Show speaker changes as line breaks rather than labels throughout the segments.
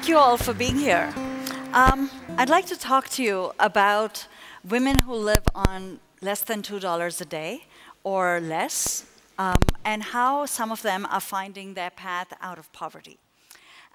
Thank you all for being here. I'd like to talk to you about women who live on less than $2 a day or less, and how some of them are finding their path out of poverty.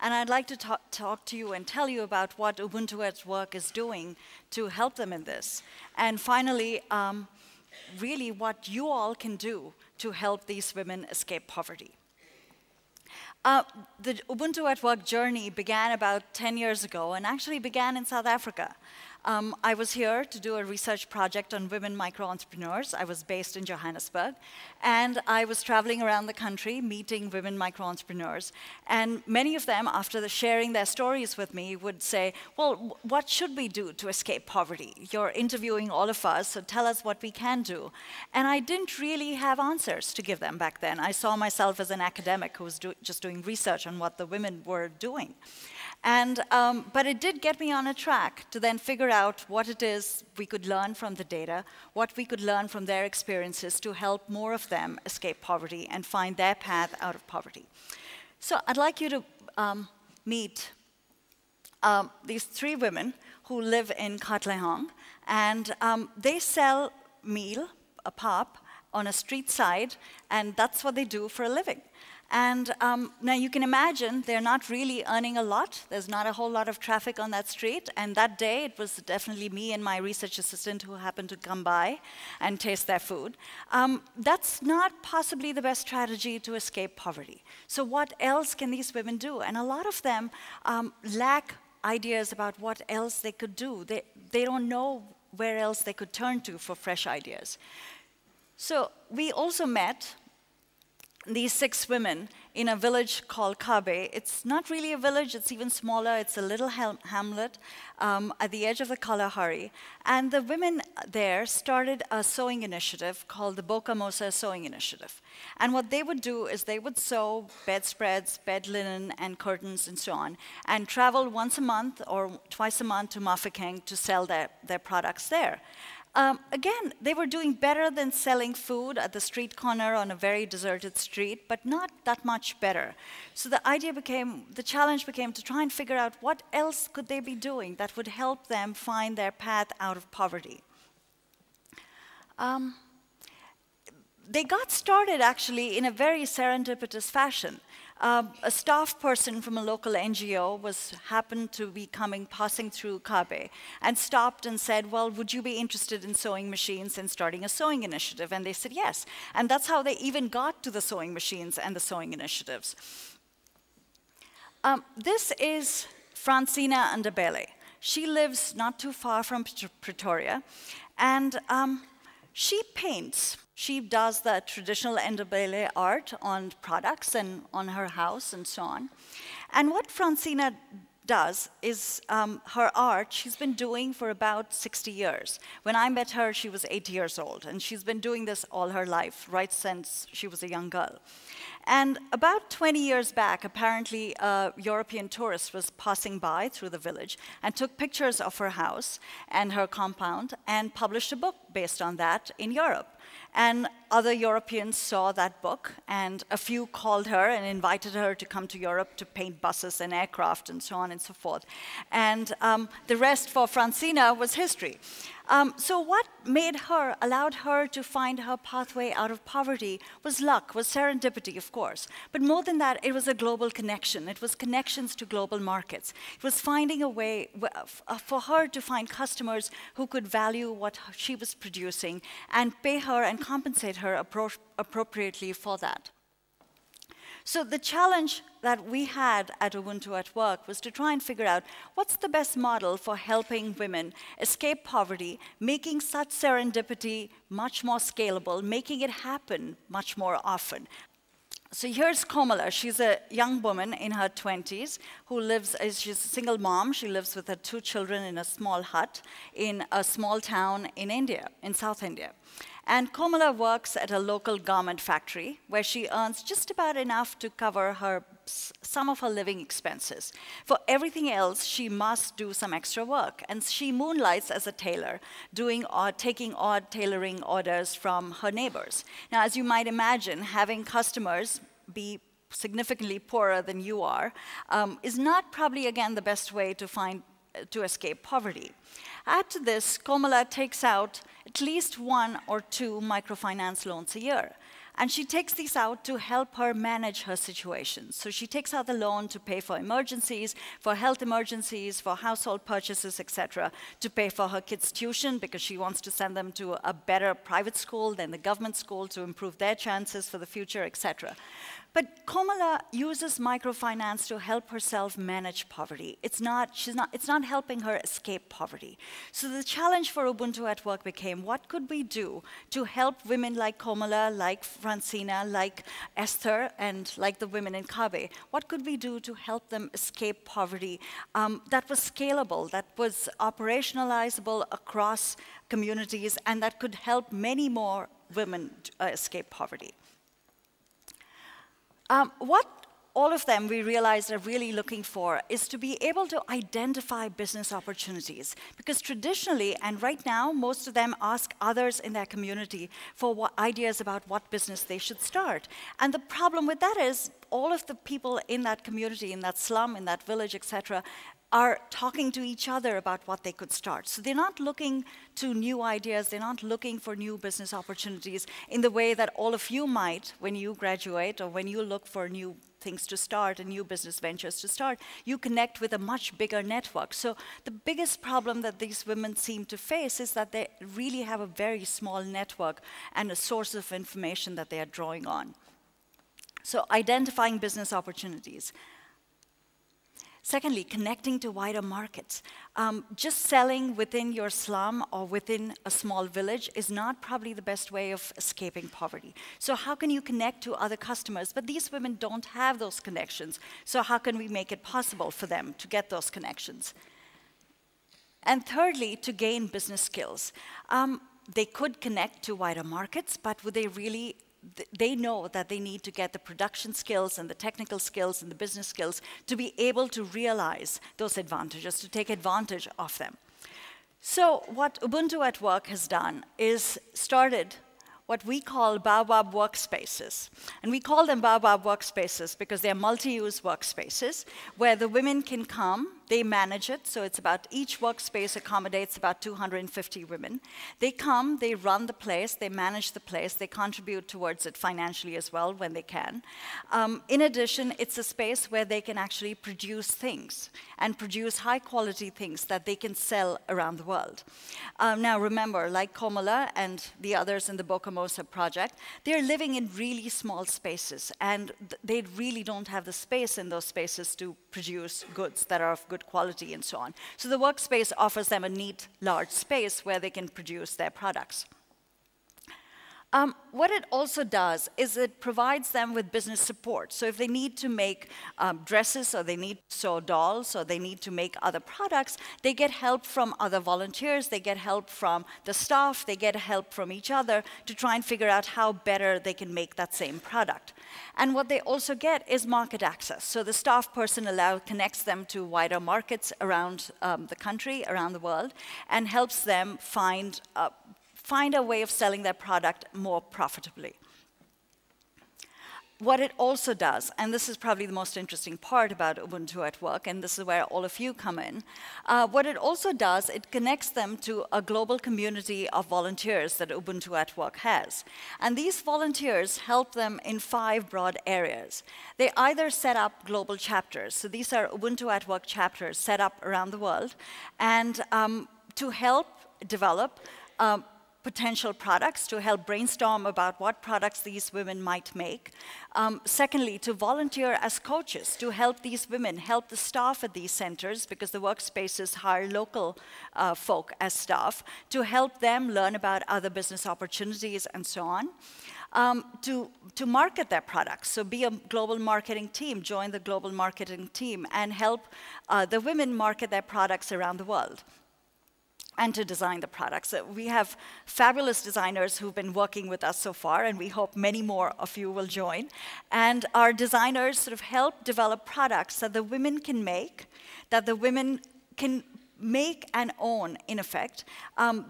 And I'd like to talk to you and tell you about what Ubuntu at Work is doing to help them in this. And finally, really what you all can do to help these women escape poverty. The Ubuntu at Work journey began about 10 years ago and actually began in South Africa. I was here to do a research project on women micro-entrepreneurs. I was based in Johannesburg, and I was traveling around the country meeting women micro-entrepreneurs. And many of them, after sharing their stories with me, would say, well, what should we do to escape poverty? You're interviewing all of us, so tell us what we can do. And I didn't really have answers to give them back then. I saw myself as an academic who was just doing research on what the women were doing. And, but it did get me on a track to then figure out what it is we could learn from the data, what we could learn from their experiences to help more of them escape poverty and find their path out of poverty. So I'd like you to meet these three women who live in Katlehong, and they sell meal, a pap, on a street side, and that's what they do for a living. And now you can imagine they're not really earning a lot. There's not a whole lot of traffic on that street. And that day, it was definitely me and my research assistant who happened to come by and taste their food. That's not possibly the best strategy to escape poverty. So what else can these women do? And a lot of them lack ideas about what else they could do. They don't know where else they could turn to for fresh ideas. So we also met these 6 women in a village called Kabe. It's not really a village, it's even smaller. It's a little hamlet at the edge of the Kalahari. And the women there started a sewing initiative called the Bokamosa Sewing Initiative. And what they would do is they would sew bedspreads, bed linen, and curtains, and so on, and travel once a month or twice a month to Mafeking to sell their products there. Again, they were doing better than selling food at the street corner on a very deserted street, but not that much better. So the challenge became to try and figure out what else could they be doing that would help them find their path out of poverty. They got started actually in a very serendipitous fashion. A staff person from a local NGO happened to be passing through Kabe and stopped and said, well, would you be interested in sewing machines and starting a sewing initiative? And they said yes. And that's how they even got to the sewing machines and the sewing initiatives. This is Francina Ndebele. She lives not too far from Pretoria, and she paints. She does the traditional Ndebele art on products and on her house and so on. And what Francina does is her art she's been doing for about 60 years. When I met her, she was 80 years old, and she's been doing this all her life, right since she was a young girl. And about 20 years back, apparently a European tourist was passing by through the village and took pictures of her house and her compound and published a book based on that in Europe. And other Europeans saw that book, and a few called her and invited her to come to Europe to paint buses and aircraft and so on and so forth. And the rest for Francina was history. So what allowed her to find her pathway out of poverty was luck, was serendipity, of course. But more than that, it was a global connection. It was connections to global markets. It was finding a way for her to find customers who could value what she was producing and pay her and compensate her appropriately for that. So the challenge that we had at Ubuntu at Work was to try and figure out what's the best model for helping women escape poverty, making such serendipity much more scalable, making it happen much more often. So here's Komala. She's a young woman in her 20s who she's a single mom. She lives with her 2 children in a small hut in a small town in India, in South India. And Komala works at a local garment factory where she earns just about enough to cover some of her living expenses. For everything else, she must do some extra work. And she moonlights as a tailor, taking odd tailoring orders from her neighbors. Now, as you might imagine, having customers be significantly poorer than you are, is not probably, again, the best way to escape poverty. Add to this, Komala takes out at least 1 or 2 microfinance loans a year. And she takes these out to help her manage her situation. So she takes out the loan to pay for emergencies, for health emergencies, for household purchases, etc., to pay for her kids' tuition because she wants to send them to a better private school than the government school to improve their chances for the future, etc. But Komala uses microfinance to help herself manage poverty. It's not helping her escape poverty. So the challenge for Ubuntu at Work became, what could we do to help women like Komala, like Francina, like Esther, and like the women in Kabe? What could we do to help them escape poverty that was scalable, that was operationalizable across communities, and that could help many more women escape poverty? What all of them, we realized, are really looking for is to be able to identify business opportunities. Because traditionally, and right now, most of them ask others in their community for ideas about what business they should start. And the problem with that is all of the people in that community, in that slum, in that village, etc., are talking to each other about what they could start. So they're not looking to new ideas, they're not looking for new business opportunities in the way that all of you might when you graduate or when you look for new things to start and new business ventures to start. You connect with a much bigger network. So the biggest problem that these women seem to face is that they really have a very small network and a source of information that they are drawing on. So identifying business opportunities. Secondly, connecting to wider markets. Just selling within your slum or within a small village is not probably the best way of escaping poverty. So how can you connect to other customers? But these women don't have those connections. So how can we make it possible for them to get those connections? And thirdly, to gain business skills. They could connect to wider markets, but would they really? They know that they need to get the production skills and the technical skills and the business skills to be able to realize those advantages, to take advantage of them. So what Ubuntu at Work has done is started what we call Baobab workspaces. And we call them Baobab workspaces because they're multi-use workspaces where the women can come, they manage it, so it's about each workspace accommodates about 250 women. They come, they run the place, they manage the place, they contribute towards it financially as well when they can. In addition, it's a space where they can actually produce things and produce high-quality things that they can sell around the world. Now remember, like Komala and the others in the Bokamosa project, they're living in really small spaces, and they really don't have the space in those spaces to produce goods that are of good quality and so on. So the workspace offers them a neat, large space where they can produce their products. What it also does is it provides them with business support. So if they need to make dresses, or they need to sew dolls, or they need to make other products, they get help from other volunteers, they get help from the staff, they get help from each other to try and figure out how better they can make that same product. And what they also get is market access. So the staff person connects them to wider markets around the country, around the world, and helps them find a way of selling their product more profitably. What it also does, and this is probably the most interesting part about Ubuntu at Work, and this is where all of you come in, what it also does, it connects them to a global community of volunteers that Ubuntu at Work has. And these volunteers help them in 5 broad areas. They either set up global chapters, so these are Ubuntu at Work chapters set up around the world, and to help develop potential products, to help brainstorm about what products these women might make. Secondly, to volunteer as coaches, to help these women, help the staff at these centers, because the workspaces hire local folk as staff, to help them learn about other business opportunities and so on. To market their products, so be a global marketing team, join the global marketing team, and help the women market their products around the world, and to design the products. We have fabulous designers who've been working with us so far, and we hope many more of you will join. And our designers sort of help develop products that the women can make, that the women can make and own, in effect.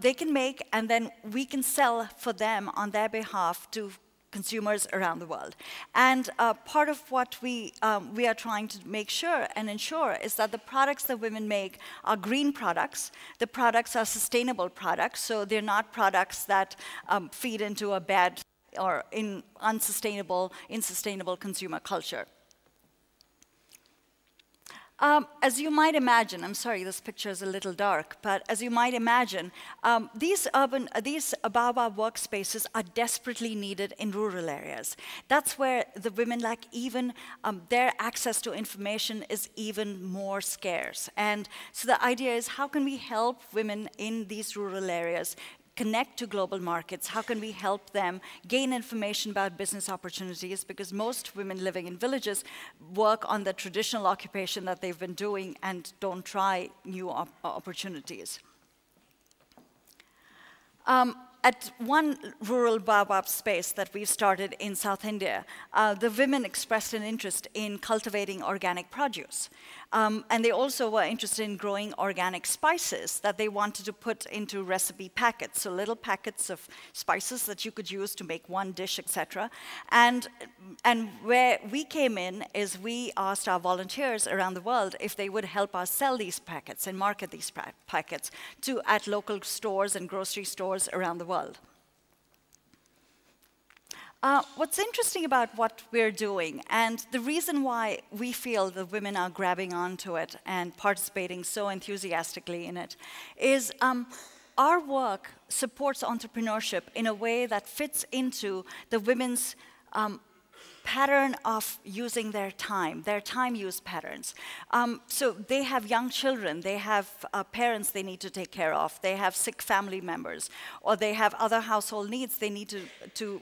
They can make, and then we can sell for them on their behalf to consumers around the world. And part of what we are trying to make sure and ensure is that the products that women make are green products. The products are sustainable products, so they're not products that feed into a bad or unsustainable consumer culture. As you might imagine, I'm sorry, this picture is a little dark, but as you might imagine, these baobab workspaces are desperately needed in rural areas. That's where the women lack even, their access to information is even more scarce. And so the idea is, how can we help women in these rural areas connect to global markets? How can we help them gain information about business opportunities? Because most women living in villages work on the traditional occupation that they've been doing and don't try new opportunities. At one rural baobab space that we've started in South India, the women expressed an interest in cultivating organic produce. And they also were interested in growing organic spices that they wanted to put into recipe packets, so little packets of spices that you could use to make one dish, etc. And where we came in is we asked our volunteers around the world if they would help us sell these packets and market these packets at local stores and grocery stores around the world. What's interesting about what we're doing, and the reason why we feel the women are grabbing onto it and participating so enthusiastically in it, is our work supports entrepreneurship in a way that fits into the women's pattern of using their time use patterns. So they have young children, they have parents they need to take care of, they have sick family members, or they have other household needs they need to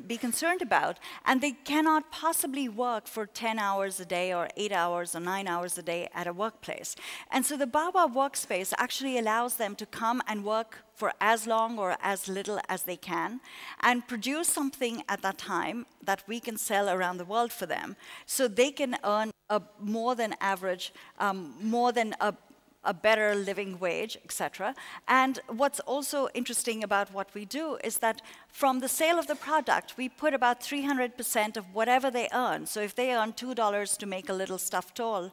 be concerned about, and they cannot possibly work for 10 hours a day or 8 hours or 9 hours a day at a workplace. And so the baobab workspace actually allows them to come and work for as long or as little as they can, and produce something at that time that we can sell around the world for them, so they can earn a more than average, more than a better living wage, etc. And what's also interesting about what we do is that from the sale of the product, we put about 300% of whatever they earn. So if they earn $2 to make a little stuffed toy,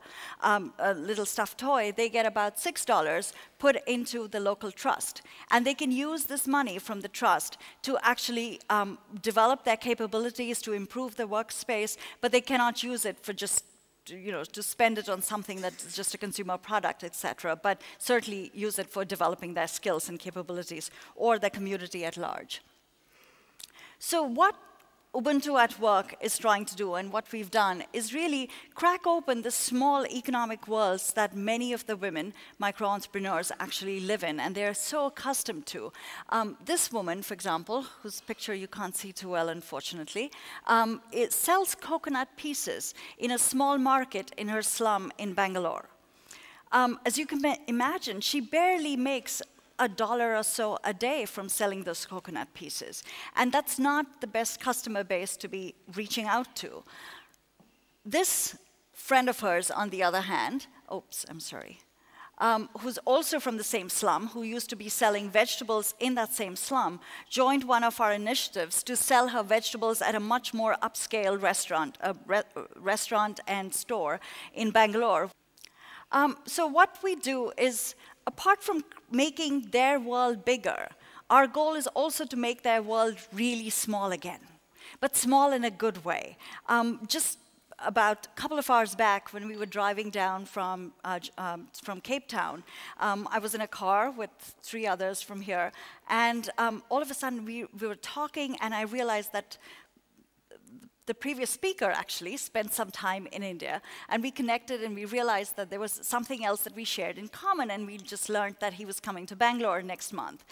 they get about $6 put into the local trust. And they can use this money from the trust to actually develop their capabilities to improve the workspace, but they cannot use it for just to spend it on something that's just a consumer product, etc., but certainly use it for developing their skills and capabilities or the community at large. So what Ubuntu at Work is trying to do, and what we've done, is really crack open the small economic worlds that many of the women micro-entrepreneurs actually live in, and they're so accustomed to. This woman, for example, whose picture you can't see too well, unfortunately, it sells coconut pieces in a small market in her slum in Bangalore. As you can imagine, she barely makes $1 or so a day from selling those coconut pieces. And that's not the best customer base to be reaching out to. This friend of hers, on the other hand, who's also from the same slum, who used to be selling vegetables in that same slum, joined one of our initiatives to sell her vegetables at a much more upscale restaurant and store in Bangalore. So what we do is, apart from making their world bigger, our goal is also to make their world really small again, but small in a good way. Just about a couple of hours back, when we were driving down from Cape Town, I was in a car with 3 others from here, and all of a sudden we were talking, and I realized that the previous speaker actually spent some time in India, and we connected and we realized that there was something else that we shared in common, and we just learned that he was coming to Bangalore next month.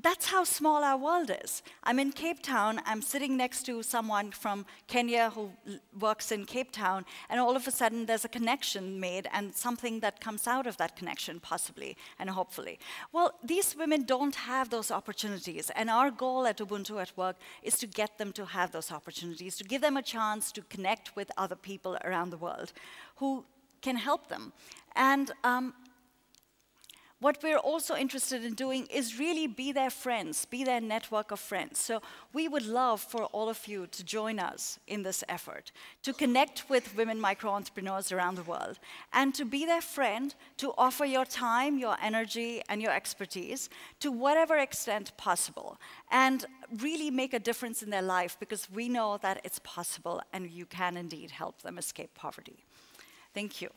That's how small our world is. I'm in Cape Town, I'm sitting next to someone from Kenya who works in Cape Town, and all of a sudden there's a connection made and something that comes out of that connection, possibly and hopefully. Well, these women don't have those opportunities, and our goal at Ubuntu at Work is to get them to have those opportunities, to give them a chance to connect with other people around the world who can help them. And What we're also interested in doing is really be their friends, be their network of friends. So we would love for all of you to join us in this effort, to connect with women micro-entrepreneurs around the world, and to be their friend, to offer your time, your energy, and your expertise to whatever extent possible, and really make a difference in their life, because we know that it's possible and you can indeed help them escape poverty. Thank you.